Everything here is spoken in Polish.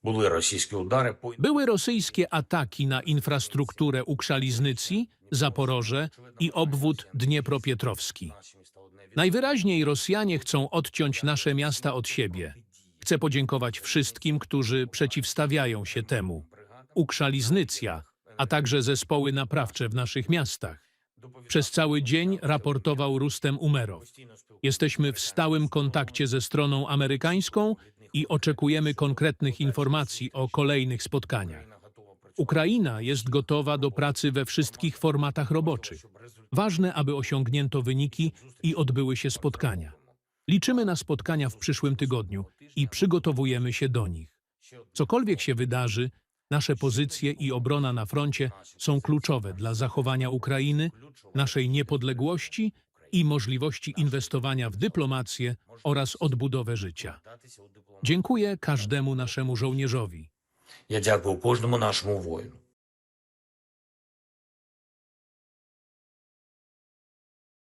Були російські удари по Były rosyjskie ataki na infrastrukturę Ukrzaliznycji, Zaporoże i obwód Dniepropietrowski. Najwyraźniej Rosjanie chcą odciąć nasze miasta od siebie. Chcę podziękować wszystkim, którzy przeciwstawiają się temu. Ukrzaliznycja, a także zespoły naprawcze w naszych miastach. Przez cały dzień raportował Rustem Umerow. Jesteśmy w stałym kontakcie ze stroną amerykańską i oczekujemy konkretnych informacji o kolejnych spotkaniach. Ukraina jest gotowa do pracy we wszystkich formatach roboczych. Ważne, aby osiągnięto wyniki i odbyły się spotkania. Liczymy na spotkania w przyszłym tygodniu i przygotowujemy się do nich. Cokolwiek się wydarzy, nasze pozycje i obrona na froncie są kluczowe dla zachowania Ukrainy, naszej niepodległości i możliwości inwestowania w dyplomację oraz odbudowę życia. Dziękuję każdemu naszemu żołnierzowi. Я дякую кожному нашому воїну.